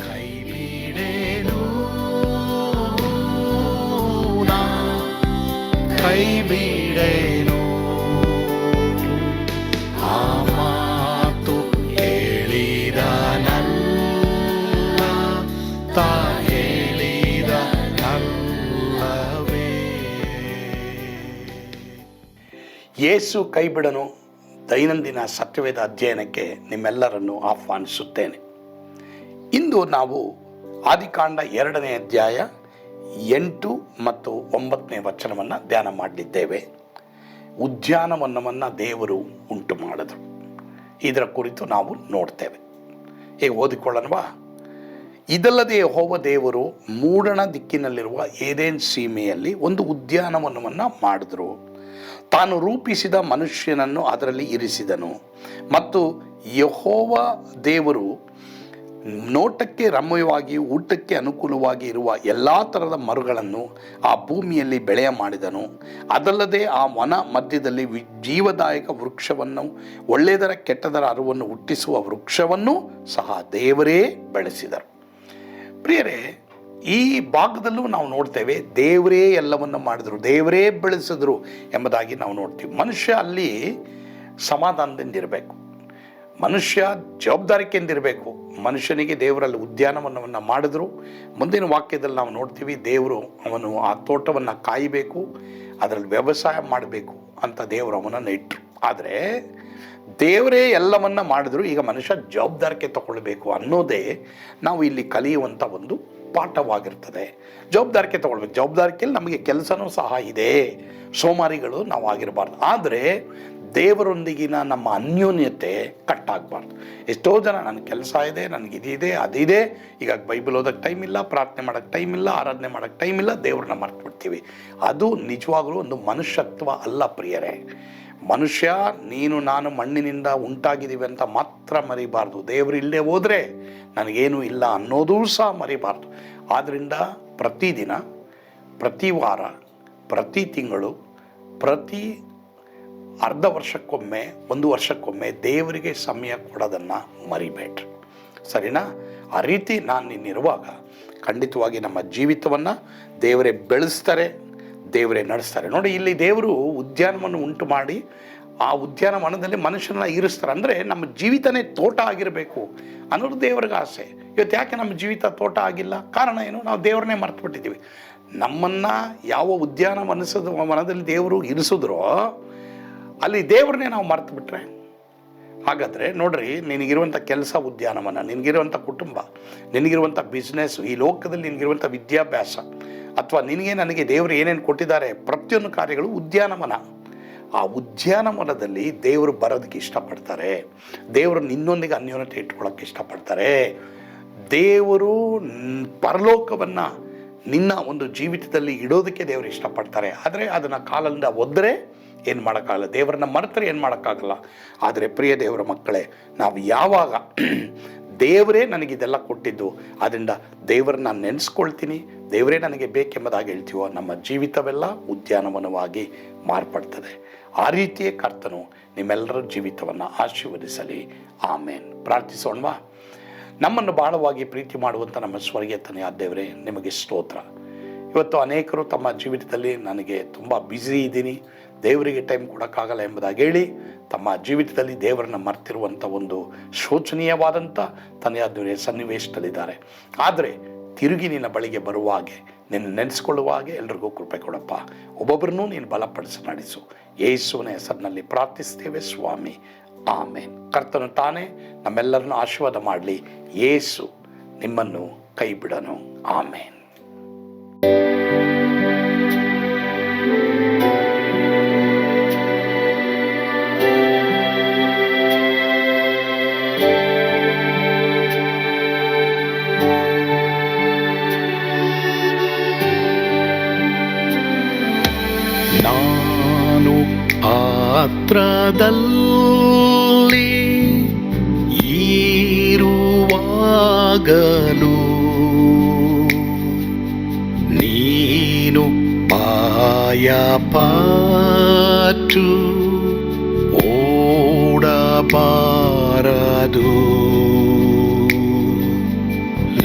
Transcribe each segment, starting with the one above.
ಕೈ ಬಿಡೇನು, ಕೈ ಬಿಡೇನು, ಆ ಮಾತು ಹೇಳಿದ ನನ್ನ ತಾ ಹೇಳಿದ ನಲ್ಲವೇ. ಯೇಸು ಕೈ ಬಿಡನು ದೈನಂದಿನ ಸತ್ಯವೇದ ಅಧ್ಯಯನಕ್ಕೆ ನಿಮ್ಮೆಲ್ಲರನ್ನು ಆಹ್ವಾನಿಸುತ್ತೇನೆ. ಇಂದು ನಾವು ಆದಿಕಾಂಡ 2ನೇ ಅಧ್ಯಾಯ 8 ಮತ್ತು 9ನೇ ವಚನವನ್ನು ಧ್ಯಾನ ಮಾಡಲಿದ್ದೇವೆ. ಉದ್ಯಾನವನವನ್ನು ದೇವರು ಉಂಟು ಮಾಡಿದರು, ಇದರ ಕುರಿತು ನಾವು ನೋಡ್ತೇವೆ. ಹೇಗೆ ಓದಿಕೊಳ್ಳೋಣವಾ? ಇದಲ್ಲದೆ ಯೆಹೋವ ದೇವರು ಮೂಡಣ ದಿಕ್ಕಿನಲ್ಲಿರುವ ಏದೇನ್ ಸೀಮೆಯಲ್ಲಿ ಒಂದು ಉದ್ಯಾನವನವನ್ನು ಮಾಡಿದರು. ತಾನು ರೂಪಿಸಿದ ಮನುಷ್ಯನನ್ನು ಅದರಲ್ಲಿ ಇರಿಸಿದನು. ಮತ್ತು ಯೆಹೋವ ದೇವರು ನೋಟಕ್ಕೆ ರಮ್ಯವಾಗಿ ಊಟಕ್ಕೆ ಅನುಕೂಲವಾಗಿ ಇರುವ ಎಲ್ಲ ಥರದ ಮರಗಳನ್ನು ಆ ಭೂಮಿಯಲ್ಲಿ ಬೆಳೆಯ ಮಾಡಿದನು. ಅದಲ್ಲದೆ ಆ ವನ ಮಧ್ಯದಲ್ಲಿ ಜೀವದಾಯಕ ವೃಕ್ಷವನ್ನು, ಒಳ್ಳೆಯದರ ಕೆಟ್ಟದರ ಅರಿವನ್ನು ಹುಟ್ಟಿಸುವ ವೃಕ್ಷವನ್ನು ಸಹ ದೇವರೇ ಬೆಳೆಸಿದರು. ಪ್ರಿಯರೇ, ಈ ಭಾಗದಲ್ಲೂ ನಾವು ನೋಡ್ತೇವೆ, ದೇವರೇ ಎಲ್ಲವನ್ನು ಮಾಡಿದರು, ದೇವರೇ ಬೆಳೆಸಿದ್ರು ಎಂಬುದಾಗಿ ನಾವು ನೋಡ್ತೀವಿ. ಮನುಷ್ಯ ಅಲ್ಲಿ ಸಮಾಧಾನದಿಂದಿರಬೇಕು, ಮನುಷ್ಯ ಜವಾಬ್ದಾರಿಕೆಯಿಂದಿರಬೇಕು. ಮನುಷ್ಯನಿಗೆ ದೇವರಲ್ಲಿ ಉದ್ಯಾನವನವನ್ನು ಮಾಡಿದ್ರು. ಮುಂದಿನ ವಾಕ್ಯದಲ್ಲಿ ನಾವು ನೋಡ್ತೀವಿ, ದೇವರು ಅವನು ಆ ತೋಟವನ್ನು ಕಾಯಬೇಕು, ಅದರಲ್ಲಿ ವ್ಯವಸಾಯ ಮಾಡಬೇಕು ಅಂತ ದೇವರು ಅವನನ್ನು ಇಟ್ಟರು. ಆದರೆ ದೇವರೇ ಎಲ್ಲವನ್ನ ಮಾಡಿದ್ರು, ಈಗ ಮನುಷ್ಯ ಜವಾಬ್ದಾರಿಕೆ ತಗೊಳ್ಬೇಕು ಅನ್ನೋದೇ ನಾವು ಇಲ್ಲಿ ಕಲಿಯುವಂಥ ಒಂದು ಪಾಠವಾಗಿರ್ತದೆ. ಜವಾಬ್ದಾರಿಕೆ ತಗೊಳ್ಬೇಕು. ಜವಾಬ್ದಾರಿಕೆಯಲ್ಲಿ ನಮಗೆ ಕೆಲಸನೂ ಸಹ ಇದೆ, ಸೋಮಾರಿಗಳು ನಾವು ಆಗಿರಬಾರ್ದು. ಆದರೆ ದೇವರೊಂದಿಗಿನ ನಮ್ಮ ಅನ್ಯೋನ್ಯತೆ ಕಟ್ಟಾಗಬಾರ್ದು. ಎಷ್ಟೋ ಜನ ನನ್ನ ಕೆಲಸ ಇದೆ, ನನಗಿದಿದೆ ಅದಿದೆ, ಈಗ ಬೈಬಲ್ ಓದೋಕ್ಕೆ ಟೈಮ್ ಇಲ್ಲ, ಪ್ರಾರ್ಥನೆ ಮಾಡೋಕ್ಕೆ ಟೈಮ್ ಇಲ್ಲ, ಆರಾಧನೆ ಮಾಡೋಕ್ಕೆ ಟೈಮ್ ಇಲ್ಲ, ದೇವ್ರನ್ನ ಮರ್ತು ಬಿಡ್ತೀವಿ. ಅದು ನಿಜವಾಗಲೂ ಒಂದು ಮನುಷ್ಯತ್ವ ಅಲ್ಲ ಪ್ರಿಯರೇ. ಮನುಷ್ಯ ನೀನು ನಾನು ಮಣ್ಣಿನಿಂದ ಉಂಟಾಗಿದ್ದೀವಿ ಅಂತ ಮಾತ್ರ ಮರಿಬಾರ್ದು. ದೇವರು ಇಲ್ಲೇ ಹೋದರೆ ನನಗೇನು ಇಲ್ಲ ಅನ್ನೋದೂ ಸಹ ಮರಿಬಾರ್ದು. ಆದ್ದರಿಂದ ಪ್ರತಿದಿನ, ಪ್ರತಿ ವಾರ, ಪ್ರತಿ ತಿಂಗಳು, ಪ್ರತಿ ಅರ್ಧ ವರ್ಷಕ್ಕೊಮ್ಮೆ, 1 ವರ್ಷಕ್ಕೊಮ್ಮೆ ದೇವರಿಗೆ ಸಮಯ ಕೊಡೋದನ್ನು ಮರಿಬೇಡ್ರಿ, ಸರಿನಾ? ಆ ರೀತಿ ನಾನು ನಿನ್ನಿರುವಾಗ ಖಂಡಿತವಾಗಿ ನಮ್ಮ ಜೀವಿತವನ್ನು ದೇವರೇ ಬೆಳೆಸ್ತಾರೆ, ದೇವರೇ ನಡೆಸ್ತಾರೆ. ನೋಡಿ, ಇಲ್ಲಿ ದೇವರು ಉದ್ಯಾನವನ್ನು ಉಂಟು ಮಾಡಿ ಆ ಉದ್ಯಾನವನದಲ್ಲಿ ಮನುಷ್ಯನ ಇರಿಸ್ತಾರೆ. ಅಂದರೆ ನಮ್ಮ ಜೀವಿತನೇ ತೋಟ ಆಗಿರಬೇಕು ಅನ್ನೋದು ದೇವ್ರಿಗೆ ಆಸೆ. ಇವತ್ತು ಯಾಕೆ ನಮ್ಮ ಜೀವಿತ ತೋಟ ಆಗಿಲ್ಲ? ಕಾರಣ ಏನು? ನಾವು ದೇವ್ರನ್ನೇ ಮರ್ತು ಬಿಟ್ಟಿದ್ದೀವಿ. ನಮ್ಮನ್ನು ಯಾವ ವನದಲ್ಲಿ ದೇವರು ಇರಿಸಿದ್ರೋ ಅಲ್ಲಿ ದೇವ್ರನ್ನೇ ನಾವು ಮರ್ತು ಬಿಟ್ರೆ, ಹಾಗಾದರೆ ನೋಡ್ರಿ, ನಿನಗಿರುವಂಥ ಕೆಲಸ ಉದ್ಯಾನವನ, ನಿನಗಿರುವಂಥ ಕುಟುಂಬ, ನಿನಗಿರುವಂಥ ಬಿಸ್ನೆಸ್, ಈ ಲೋಕದಲ್ಲಿ ನಿನಗಿರುವಂಥ ವಿದ್ಯಾಭ್ಯಾಸ, ಅಥವಾ ನನಗೆ ದೇವರು ಏನೇನು ಕೊಟ್ಟಿದ್ದಾರೆ ಪ್ರತಿಯೊಂದು ಕಾರ್ಯಗಳು ಉದ್ಯಾನವನ. ಆ ಉದ್ಯಾನವನದಲ್ಲಿ ದೇವರು ಬರೋದಕ್ಕೆ ಇಷ್ಟಪಡ್ತಾರೆ. ದೇವರು ನಿನ್ನೊಂದಿಗೆ ಅನ್ಯೋನ್ಯತೆ ಇಟ್ಕೊಳ್ಳೋಕ್ಕೆ ಇಷ್ಟಪಡ್ತಾರೆ. ದೇವರು ಪರಲೋಕವನ್ನು ನಿನ್ನ ಒಂದು ಜೀವಿತದಲ್ಲಿ ಇಡೋದಕ್ಕೆ ದೇವರು ಇಷ್ಟಪಡ್ತಾರೆ. ಆದರೆ ಅದನ್ನು ಕಾಲದಿಂದ ಒದ್ದರೆ ಏನು ಮಾಡೋಕ್ಕಾಗಲ್ಲ, ದೇವರನ್ನ ಮರೆತರೆ ಏನು ಮಾಡೋಕ್ಕಾಗಲ್ಲ. ಆದರೆ ಪ್ರಿಯ ದೇವರ ಮಕ್ಕಳೇ, ನಾವು ಯಾವಾಗ ದೇವರೇ ನನಗಿದೆಲ್ಲ ಕೊಟ್ಟಿದ್ದು, ಅದರಿಂದ ದೇವರನ್ನ ನೆನೆಸ್ಕೊಳ್ತೀನಿ, ದೇವರೇ ನನಗೆ ಬೇಕೆಂಬುದಾಗಿ ಹೇಳ್ತೀವೋ, ನಮ್ಮ ಜೀವಿತವೆಲ್ಲ ಉದ್ಯಾನವನವಾಗಿ ಮಾರ್ಪಡ್ತದೆ. ಆ ರೀತಿಯೇ ಕರ್ತನು ನಿಮ್ಮೆಲ್ಲರ ಜೀವಿತವನ್ನು ಆಶೀರ್ವದಿಸಲಿ. ಆಮೇನ್. ಪ್ರಾರ್ಥಿಸೋಣವಾ? ನಮ್ಮನ್ನು ಬಹಳವಾಗಿ ಪ್ರೀತಿ ಮಾಡುವಂಥ ನಮ್ಮ ಸ್ವರ್ಗೀಯ ತಂದೆಯಾದ ದೇವರೇ, ನಿಮಗೆ ಸ್ತೋತ್ರ. ಇವತ್ತು ಅನೇಕರು ತಮ್ಮ ಜೀವಿತದಲ್ಲಿ ನನಗೆ ತುಂಬ ಬ್ಯುಸಿ ಇದ್ದೀನಿ, ದೇವರಿಗೆ ಟೈಮ್ ಕೊಡೋಕ್ಕಾಗಲ್ಲ ಎಂಬುದಾಗಿ ಹೇಳಿ ತಮ್ಮ ಜೀವಿತದಲ್ಲಿ ದೇವರನ್ನ ಮರ್ತಿರುವಂಥ ಒಂದು ಶೋಚನೀಯವಾದಂಥ ತಂದೆಯಾದ ಸನ್ನಿವೇಶದಲ್ಲಿದ್ದಾರೆ. ಆದರೆ ತಿರುಗಿ ನಿನ್ನ ಬಳಿಗೆ ಬರುವಾಗೆ, ನಿನ್ನ ನೆನೆಸ್ಕೊಳ್ಳುವಾಗೆ ಎಲ್ರಿಗೂ ಕೃಪೆ ಕೊಡಪ್ಪ. ಒಬ್ಬೊಬ್ಬರನ್ನೂ ನೀನು ಬಲಪಡಿಸಿ ನಡೆಸು. ಯೇಸುವಿನ ಹೆಸರಿನಲ್ಲಿ ಪ್ರಾರ್ಥಿಸ್ತೇವೆ ಸ್ವಾಮಿ. ಆಮೇನ್. ಕರ್ತನು ತಾನೇ ನಮ್ಮೆಲ್ಲರನ್ನು ಆಶೀರ್ವಾದ ಮಾಡಲಿ. ಯೇಸು ನಿಮ್ಮನ್ನು ಕೈ ಬಿಡನು. ಆಮೇನ್. ನಾನು ಪಾತ್ರದಲ್ಲಿ ಇರುವಾಗಲೂ ನೀನು ಪಾಯಪಾಟು ಓಡಬಾರದು.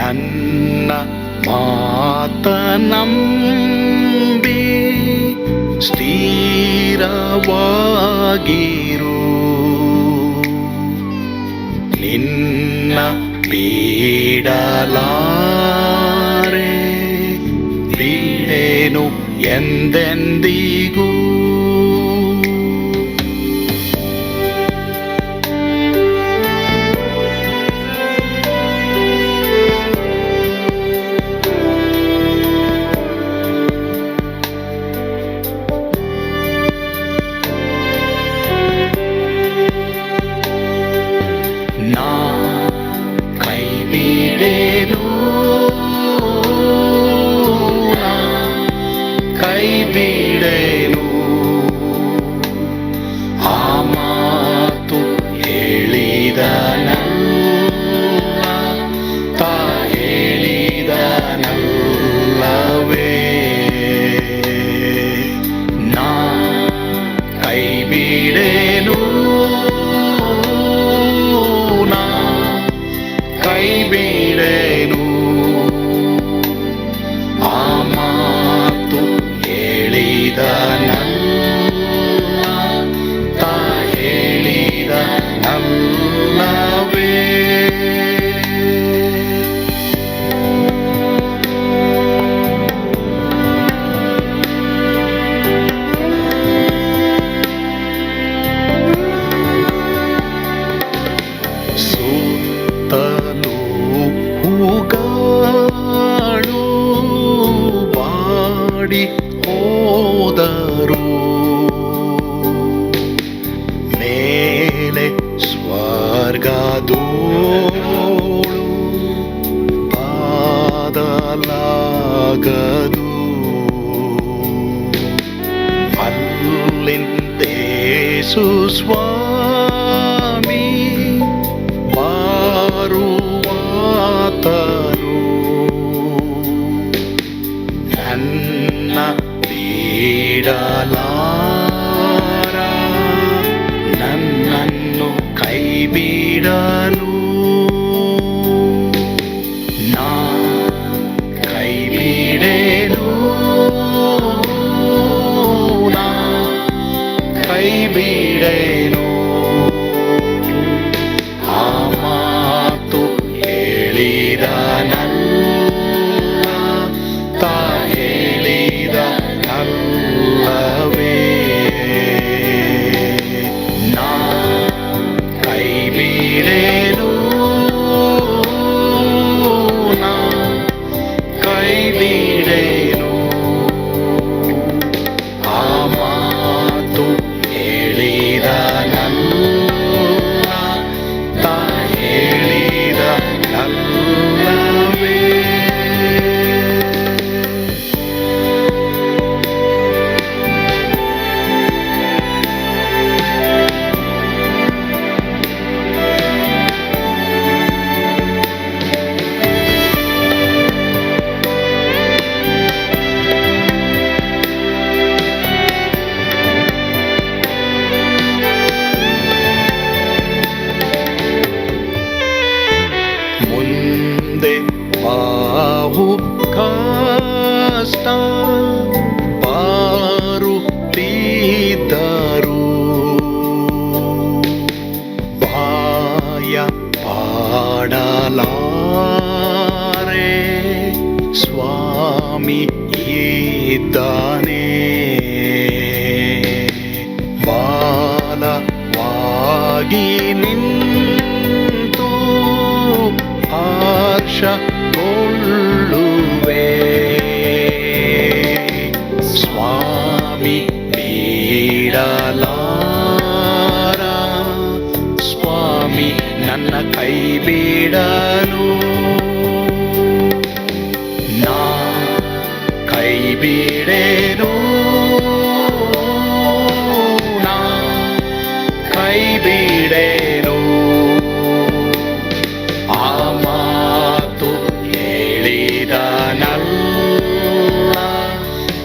ನನ್ನ ಮಾತನಂಬಿ ಸ್ಥಿರವಾಗಿರು. ನಿನ್ನ ಬಿಡಲಾರೆ, ಬಿಡೆನು ಎಂದೆಂದಿಗೂ. ನಾ ಕೈ ಬಿಡೆನು, ಕೈ ಬಿಡೆನು. ಆ ಮಾತು ಹೇಳಿದನಲ್ಲ, ತಾ ಹೇಳಿದನಲ್ಲವೇ. ನಾ ಕೈ ಬಿಡೆನು, ನಾ ಕೈ ಬಿಡೆನು. ಆ ಮಾತು ಹೇಳಿದನಲ್ಲ, ತಾ ಹೇಳಿದನಲ್ಲವೇ. ಸುತ್ತಲೂ ಹೂಗಳು ಬಾಡಿ ಹೋದರು, ಮೇಲೆ ಸ್ವರ್ಗದೋಳು ಬಾದಲಾಗದು. ಅಲ್ಲಿಂದೇಸು ಸ್ವಾಮಿ ಬಾರುವಾತನು. ನನ್ನ ಬಿಡಲಾರ, ನನ್ನನ್ನು ಕೈ ಬಿಡನು. ನಾ ಕೈ ಬಿಡೆನು, ನಾ ಕೈ ಬಿಡೆನು. ಆ ಮಾತು ಹೇಳಿದನಲ್ಲ, ತಾ ಹೇಳಿದನಲ್ಲವೇ. ನಾ ಕೈ ಬಿಡೆನು, ನಾ ಕೈ ಬಿಡೆನು. ಆ ಮಾತು ಹೇಳಿದನಲ್ಲ, ತಾ ಹೇಳಿದನಲ್ಲವೇ. ಮುಂದೆ ಬಾಹು ಕಷ್ಟ ಬಾರುತ್ತಿದ್ದರು, ಭಯ ಪಾಡಲಾರೆ, ಸ್ವಾಮಿ ಇದ್ದಾನೆ. ಬಾಲವಾಗಿ ನಿಂತು ಹರ್ಷಗೊಳ್ಳುವೆ. ಸ್ವಾಮಿ ಬಿಡಲಾರ, ಸ್ವಾಮಿ ನನ್ನ ಕೈ ಬಿಡನು. ನಾ ಕೈ ಬಿಡೆನು, ನಾ ಕೈ ಬಿಡೆನು. ಆ ಮಾತು ಹೇಳಿದನಲ್ಲ,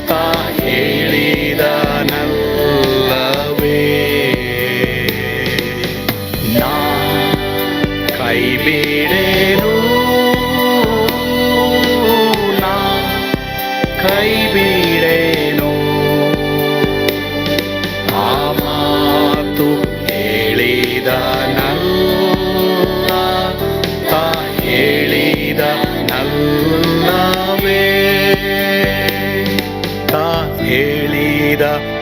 ತಾ ಹೇಳಿದನಲ್ಲವೇ. ನಾ ಕೈ ಬಿಡೆನು, ಈಗ